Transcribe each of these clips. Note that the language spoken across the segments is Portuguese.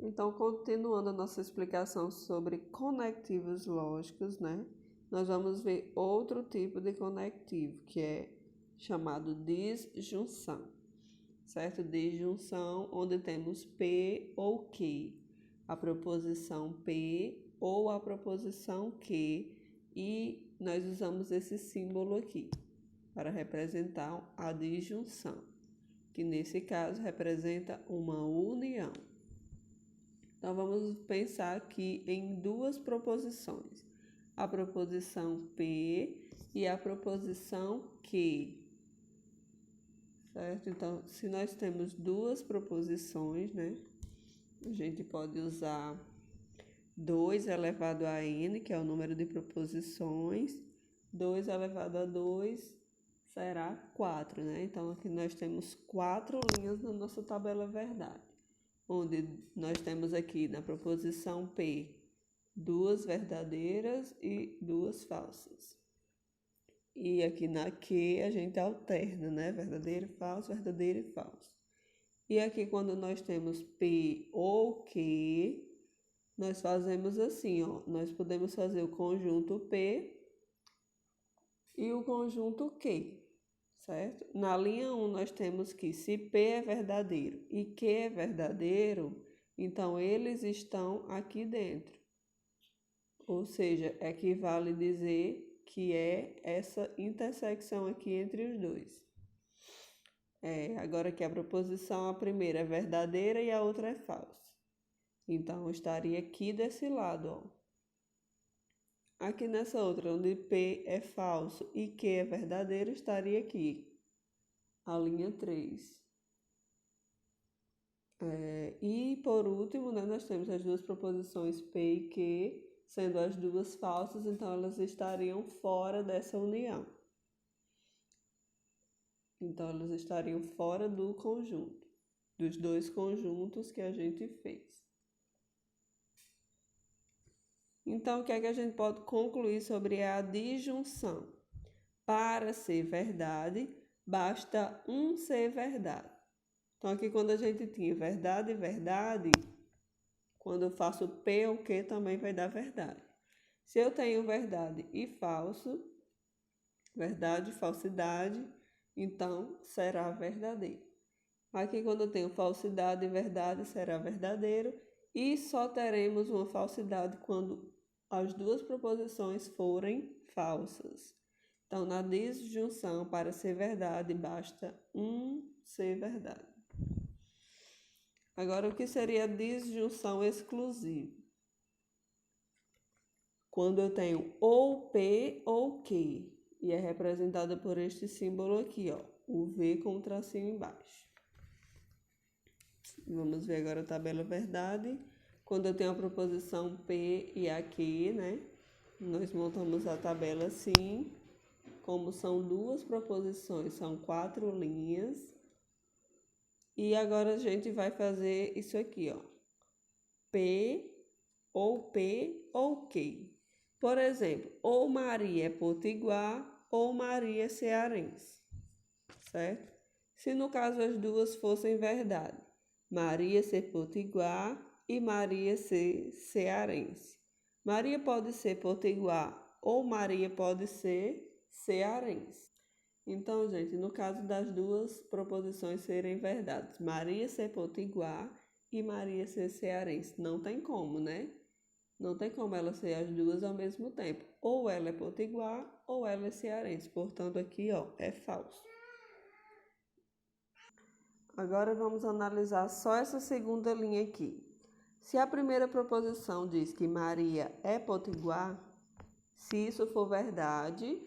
Então, continuando a nossa explicação sobre conectivos lógicos, né? Nós vamos ver outro tipo de conectivo, que é chamado disjunção, certo? Disjunção, onde temos P ou que, a proposição P ou a proposição que, e nós usamos esse símbolo aqui para representar a disjunção, que nesse caso representa uma união. Então, vamos pensar aqui em duas proposições, a proposição P e a proposição que, certo? Então, se nós temos duas proposições, né, a gente pode usar 2 elevado a n, que é o número de proposições, 2 elevado a 2 será 4, né? Então, aqui nós temos 4 linhas na nossa tabela verdade, onde nós temos aqui na proposição P 2 verdadeiras e 2 falsas. E aqui na Q a gente alterna, né? Verdadeiro e falso. E aqui quando nós temos P ou Q, nós fazemos assim, ó. Nós podemos fazer o conjunto P e o conjunto Q, certo? Na linha 1 nós temos que se P é verdadeiro e Q é verdadeiro, então eles estão aqui dentro. Ou seja, equivale dizer que é essa intersecção aqui entre os dois. Agora que a proposição, a primeira é verdadeira e a outra é falsa. Então, eu estaria aqui desse lado, ó. Aqui nessa outra, onde P é falso e Q é verdadeiro, estaria aqui, a linha 3. E por último, né, nós temos as duas proposições P e Q, sendo as duas falsas, então elas estariam fora dessa união. Então, elas estariam fora do conjunto, dos dois conjuntos que a gente fez. Então, o que é que a gente pode concluir sobre a disjunção? Para ser verdade, basta um ser verdade. Então, aqui quando a gente tinha verdade e verdade, quando eu faço P ou Q também vai dar verdade. Se eu tenho verdade e falso, verdade e falsidade, então será verdadeiro. Aqui quando eu tenho falsidade e verdade será verdadeiro, e só teremos uma falsidade quando as duas proposições forem falsas. Então, na disjunção, para ser verdade, basta um ser verdade. Agora, o que seria a disjunção exclusiva? Quando eu tenho ou P ou Q, e é representada por este símbolo aqui, ó, o V com o tracinho embaixo. Vamos ver agora a tabela verdade. Quando eu tenho a proposição P e a Q, né, nós montamos a tabela assim. Como são duas proposições, são 4 linhas. E agora a gente vai fazer isso aqui, ó. P ou Q. Por exemplo, ou Maria é potiguar ou Maria é cearense, certo? Se no caso as duas fossem verdade, Maria ser potiguar e Maria ser cearense. Maria pode ser potiguar ou Maria pode ser cearense. Então, gente, no caso das duas proposições serem verdades, Maria ser potiguar e Maria ser cearense, não tem como, né? Não tem como ela ser as duas ao mesmo tempo. Ou ela é potiguar ou ela é cearense. Portanto, aqui, ó, é falso. Agora vamos analisar só essa segunda linha aqui. Se a primeira proposição diz que Maria é potiguar, se isso for verdade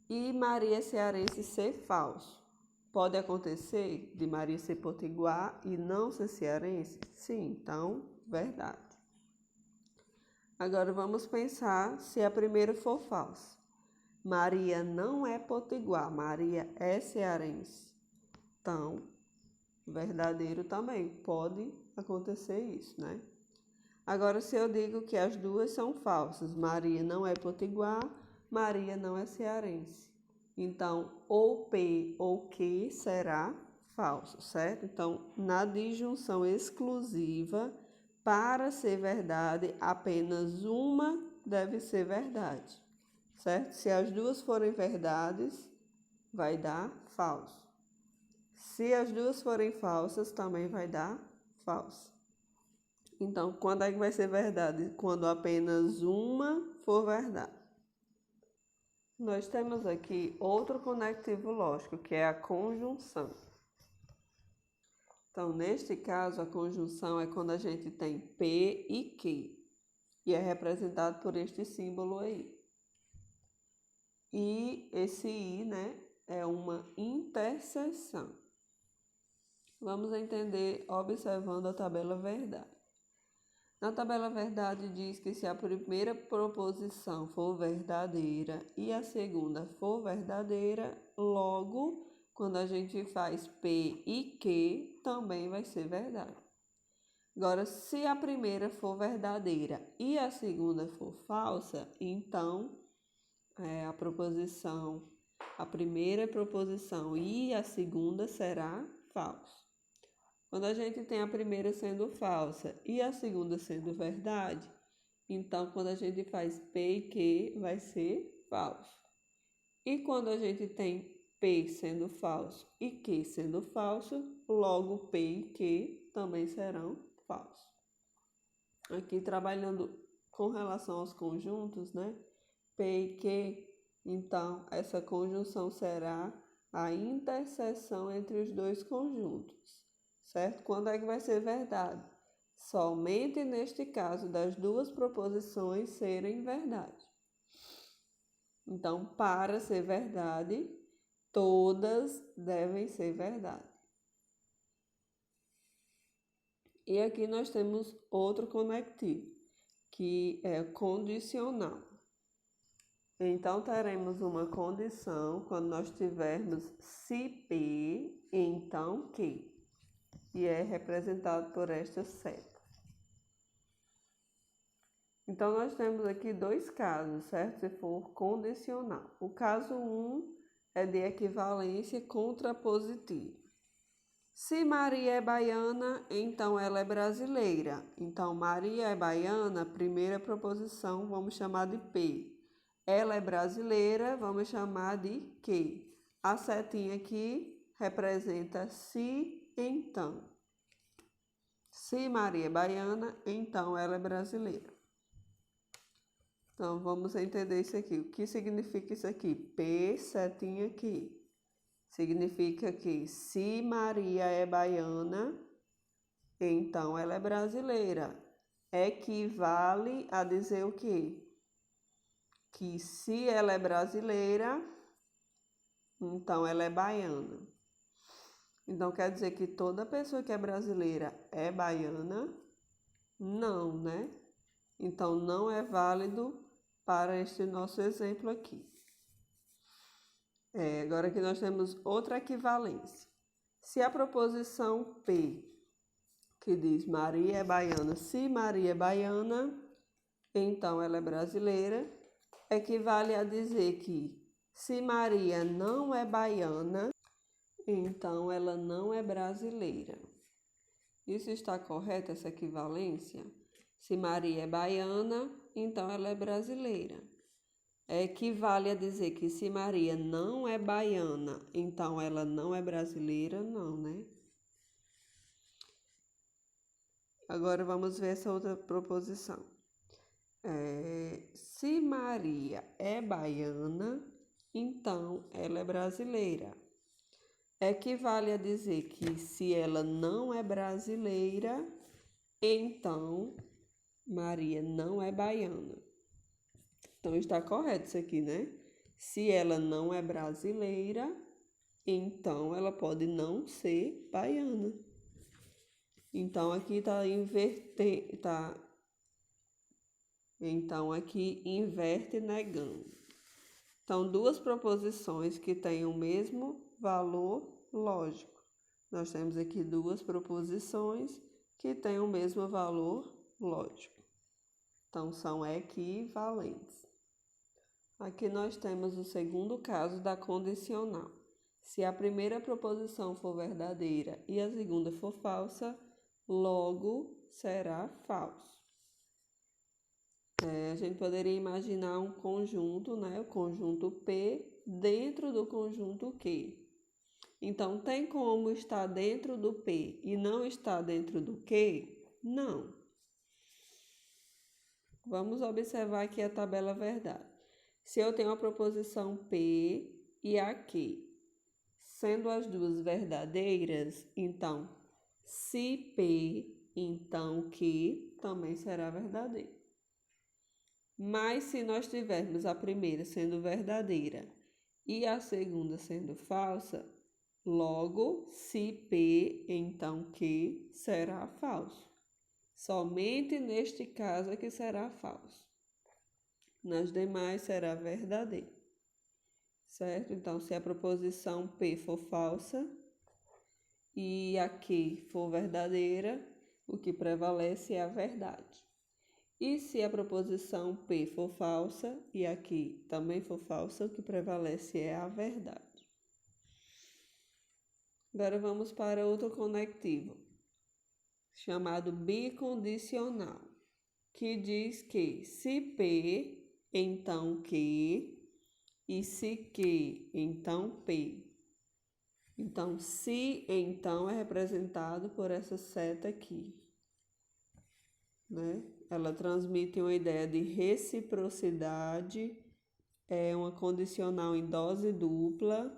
e Maria cearense ser falso, pode acontecer de Maria ser potiguar e não ser cearense? Sim, então, verdade. Agora vamos pensar se a primeira for falsa. Maria não é potiguar, Maria é cearense. Então, verdadeiro também, pode acontecer isso, né? Agora, se eu digo que as duas são falsas, Maria não é potiguar, Maria não é cearense. Então, ou P ou Q será falso, certo? Então, na disjunção exclusiva, para ser verdade, apenas uma deve ser verdade, certo? Se as duas forem verdades, vai dar falso. Se as duas forem falsas, também vai dar falso. Então, quando é que vai ser verdade? Quando apenas uma for verdade. Nós temos aqui outro conectivo lógico, que é a conjunção. Então, neste caso, a conjunção é quando a gente tem P e Q, e é representado por este símbolo aí. E esse I, né, é uma interseção. Vamos entender observando a tabela verdade. Na tabela verdade diz que se a primeira proposição for verdadeira e a segunda for verdadeira, logo, quando a gente faz P e Q, também vai ser verdade. Agora, se a primeira for verdadeira e a segunda for falsa, então a primeira proposição e a segunda será falsa. Quando a gente tem a primeira sendo falsa e a segunda sendo verdade, então quando a gente faz P e Q, vai ser falso. E quando a gente tem P sendo falso e Q sendo falso, logo P e Q também serão falsos. Aqui trabalhando com relação aos conjuntos, né? P e Q, então essa conjunção será a interseção entre os dois conjuntos. Certo? Quando é que vai ser verdade? Somente neste caso das duas proposições serem verdade. Então, para ser verdade, todas devem ser verdade. E aqui nós temos outro conectivo, que é condicional. Então, teremos uma condição quando nós tivermos se P, então Q. E é representado por esta seta. Então, nós temos aqui dois casos, certo? Se for condicional. O caso 1 é de equivalência contrapositiva. Se Maria é baiana, então ela é brasileira. Então, Maria é baiana, primeira proposição, vamos chamar de P. Ela é brasileira, vamos chamar de Q. A setinha aqui representa se, então. Se Maria é baiana, então ela é brasileira. Então, vamos entender isso aqui. O que significa isso aqui? P, setinha aqui. Significa que se Maria é baiana, então ela é brasileira. Equivale a dizer o quê? Que se ela é brasileira, então ela é baiana. Então, quer dizer que toda pessoa que é brasileira é baiana? Não, né? Então, não é válido para este nosso exemplo aqui. Agora aqui nós temos outra equivalência. Se a proposição P, que diz Maria é baiana, se Maria é baiana, então ela é brasileira, equivale a dizer que se Maria não é baiana, então ela não é brasileira. Isso está correto, essa equivalência? Se Maria é baiana, então ela é brasileira. Equivale a dizer que se Maria não é baiana, então ela não é brasileira? Não, né? Agora vamos ver essa outra proposição. Se Maria é baiana, então ela é brasileira. Equivale a dizer que se ela não é brasileira, então Maria não é baiana. Então está correto isso aqui, né? Se ela não é brasileira, então ela pode não ser baiana. Então aqui está invertendo, então aqui inverte negando. Então, duas proposições que têm o mesmo valor lógico. Nós temos aqui duas proposições que têm o mesmo valor lógico. Então, são equivalentes. Aqui nós temos o segundo caso da condicional. Se a primeira proposição for verdadeira e a segunda for falsa, logo, será falso. A gente poderia imaginar um conjunto, né? O conjunto P dentro do conjunto Q. Então, tem como estar dentro do P e não estar dentro do Q? Não. Vamos observar aqui a tabela verdade. Se eu tenho a proposição P e a Q, sendo as duas verdadeiras, então, se P, então Q também será verdadeiro. Mas se nós tivermos a primeira sendo verdadeira e a segunda sendo falsa, logo, se P, então Q será falso. Somente neste caso é que será falso. Nas demais será verdadeiro. Certo? Então, se a proposição P for falsa e a Q for verdadeira, o que prevalece é a verdade. E se a proposição P for falsa e aqui também for falsa, o que prevalece é a verdade. Agora vamos para outro conectivo, chamado bicondicional, que diz que se P, então Q, e se Q, então P. Então, se, então, é representado por essa seta aqui, né? Ela transmite uma ideia de reciprocidade, é uma condicional em dose dupla,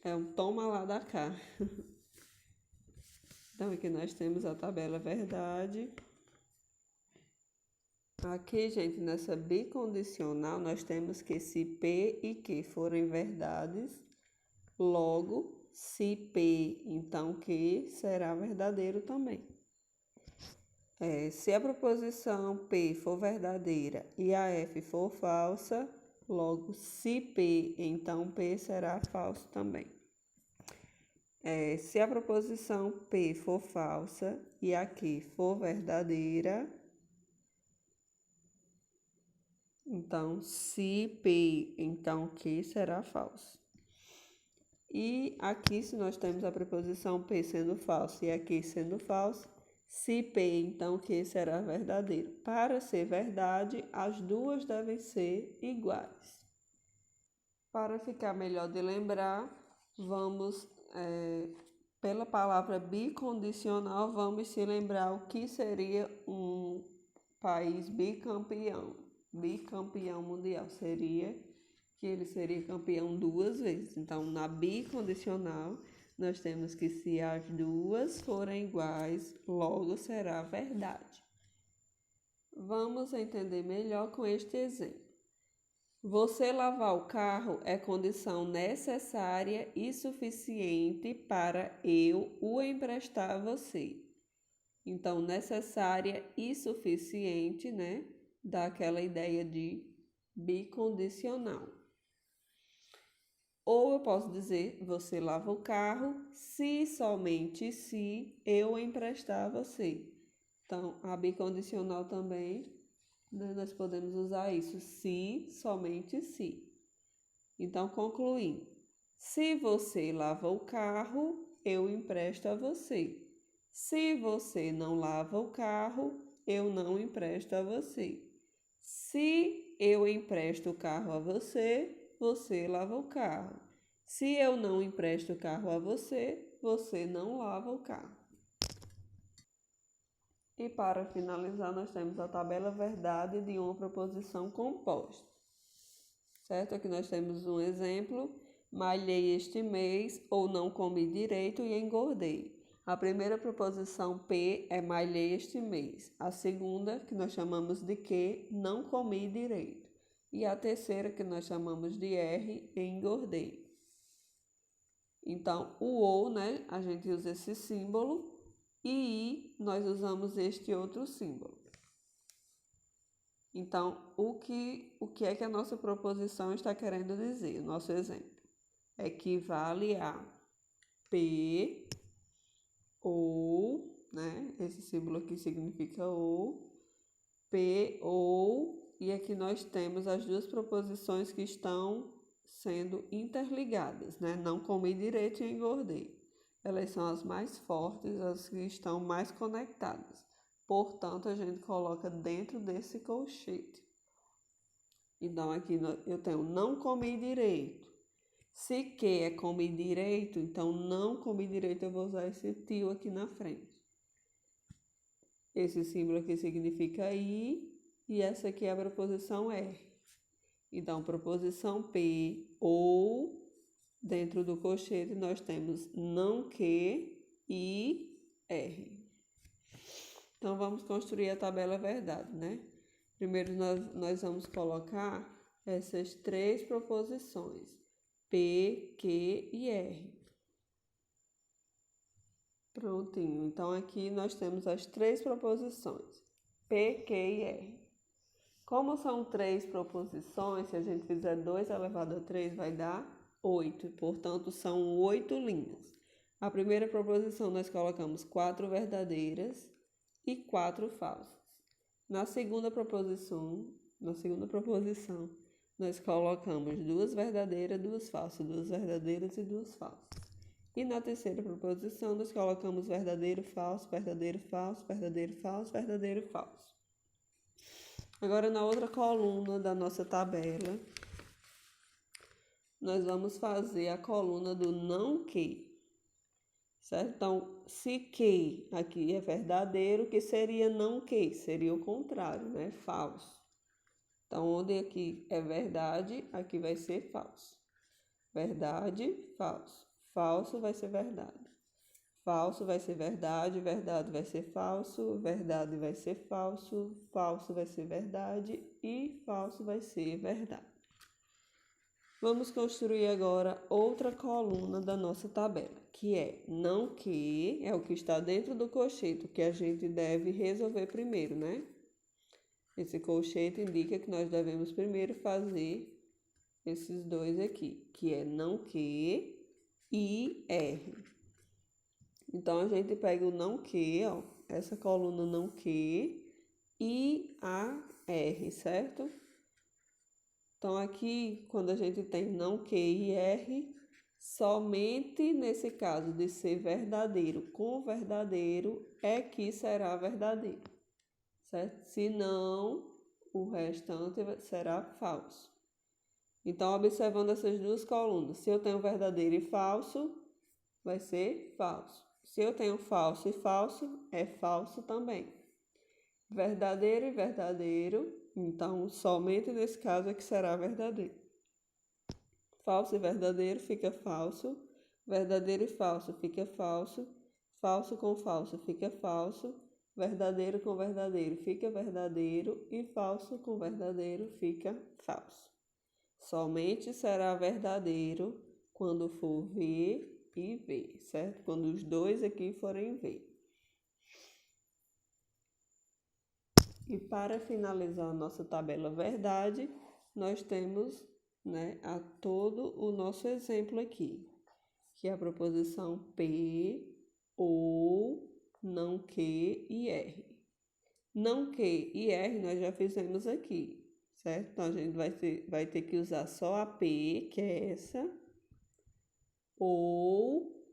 é um toma lá da cá. Então, aqui nós temos a tabela verdade. Aqui, gente, nessa bicondicional, nós temos que se P e Q forem verdades, logo, se P, então Q será verdadeiro também. Se a proposição P for verdadeira e a F for falsa, logo, se P, então P será falso também. Se a proposição P for falsa e a Q for verdadeira, então, se P, então Q será falso. E aqui, se nós temos a preposição P sendo falsa e a Q sendo falsa, se P, então Q será verdadeiro. Para ser verdade, as duas devem ser iguais. Para ficar melhor de lembrar, vamos, pela palavra bicondicional, vamos se lembrar o que seria um país bicampeão. Bicampeão mundial seria que ele seria campeão duas vezes. Então, na bicondicional, nós temos que se as duas forem iguais, logo será verdade. Vamos entender melhor com este exemplo. Você lavar o carro é condição necessária e suficiente para eu o emprestar a você. Então, necessária e suficiente, né? Dá aquela ideia de bicondicional. Ou eu posso dizer, você lava o carro se somente se eu emprestar a você. Então, a bicondicional também, né, nós podemos usar isso, se, somente se. Então, concluindo, se você lava o carro, eu empresto a você. Se você não lava o carro, eu não empresto a você. Se eu empresto o carro a você, você lava o carro. Se eu não empresto o carro a você, você não lava o carro. E para finalizar, nós temos a tabela verdade de uma proposição composta. Certo? Aqui nós temos um exemplo. Malhei este mês ou não comi direito e engordei. A primeira proposição P é malhei este mês. A segunda, que nós chamamos de Q, não comi direito. E a terceira, que nós chamamos de R, engordei. Então, o ou, né, a gente usa esse símbolo. E nós usamos este outro símbolo. Então, o que é que a nossa proposição está querendo dizer? O nosso exemplo equivale a P ou, né? Esse símbolo aqui significa ou, P ou, e aqui nós temos as duas proposições que estão sendo interligadas, né? Não comi direito e engordei. Elas são as mais fortes, as que estão mais conectadas. portanto, a gente coloca dentro desse colchete. Então, aqui eu tenho não comi direito. Se que é comi direito, então não comi direito, eu vou usar esse tio aqui na frente. Esse símbolo aqui significa I e essa aqui é a preposição R. Então, preposição P ou, dentro do colchete, nós temos não que e R. Então, vamos construir a tabela verdade, né? Primeiro, nós vamos colocar essas três proposições, P, Q e R. Prontinho. Então, aqui nós temos as três proposições, P, Q e R. Como são três proposições, se a gente fizer 2 elevado a 3, vai dar 8. Portanto, são 8 linhas. A primeira proposição nós colocamos 4 verdadeiras e 4 falsas. Na segunda proposição, nós colocamos 2 verdadeiras, 2 falsas, 2 verdadeiras e 2 falsas. E na terceira proposição, nós colocamos verdadeiro, falso, verdadeiro, falso, verdadeiro, falso, verdadeiro, falso. Agora, na outra coluna da nossa tabela, nós vamos fazer a coluna do não que. Certo? Então, se que aqui é verdadeiro, que seria não que? Seria o contrário, né? Falso. Então, onde aqui é verdade, aqui vai ser falso. Verdade, falso. Falso vai ser verdade. Falso vai ser verdade, verdade vai ser falso, verdade vai ser falso, falso vai ser verdade e falso vai ser verdade. Vamos construir agora outra coluna da nossa tabela, que é não que, é o que está dentro do colchete, que a gente deve resolver primeiro, né? Esse colchete indica que nós devemos primeiro fazer esses dois aqui, que é não que e R. Então, a gente pega o não que, ó, essa coluna não que e a R, certo? Então, aqui, quando a gente tem não que e R, somente nesse caso de ser verdadeiro com verdadeiro é que será verdadeiro, certo? Se não, o restante será falso. Então, observando essas duas colunas, se eu tenho verdadeiro e falso, vai ser falso. Se eu tenho falso e falso, é falso também. Verdadeiro e verdadeiro, então somente nesse caso é que será verdadeiro. Falso e verdadeiro fica falso. Verdadeiro e falso fica falso. Falso com falso fica falso. Verdadeiro com verdadeiro fica verdadeiro. E falso com verdadeiro fica falso. Somente será verdadeiro quando for V e V, certo? Quando os dois aqui forem V. E para finalizar a nossa tabela verdade, nós temos, né, a todo o nosso exemplo aqui, que é a proposição P, ou, não que e R. Não que e R nós já fizemos aqui, certo? Então, a gente vai ter que usar só a P, que é essa, ou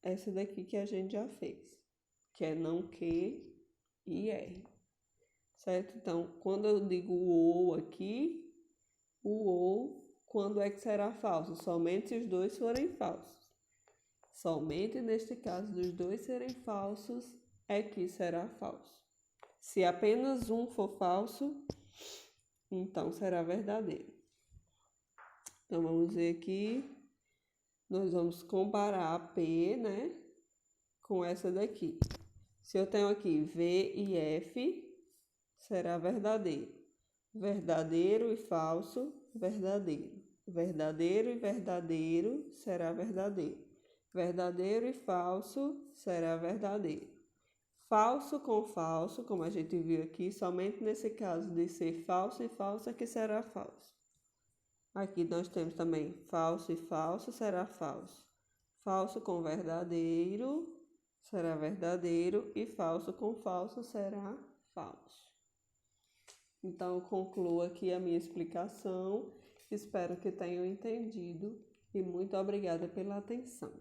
essa daqui que a gente já fez, que é não que e R, certo? Então, quando eu digo o ou aqui, o ou, quando é que será falso? Somente se os dois forem falsos. Somente neste caso dos dois serem falsos é que será falso. Se apenas um for falso, então será verdadeiro. Então, vamos ver aqui. Nós vamos comparar a P, né, com essa daqui. Se eu tenho aqui V e F, será verdadeiro. Verdadeiro e falso, verdadeiro. Verdadeiro e verdadeiro será verdadeiro. Verdadeiro e falso será verdadeiro. Falso com falso, como a gente viu aqui, somente nesse caso de ser falso e falso é que será falso. Aqui nós temos também falso e falso será falso. Falso com verdadeiro será verdadeiro e falso com falso será falso. Então, eu concluo aqui a minha explicação. Espero que tenham entendido e muito obrigada pela atenção.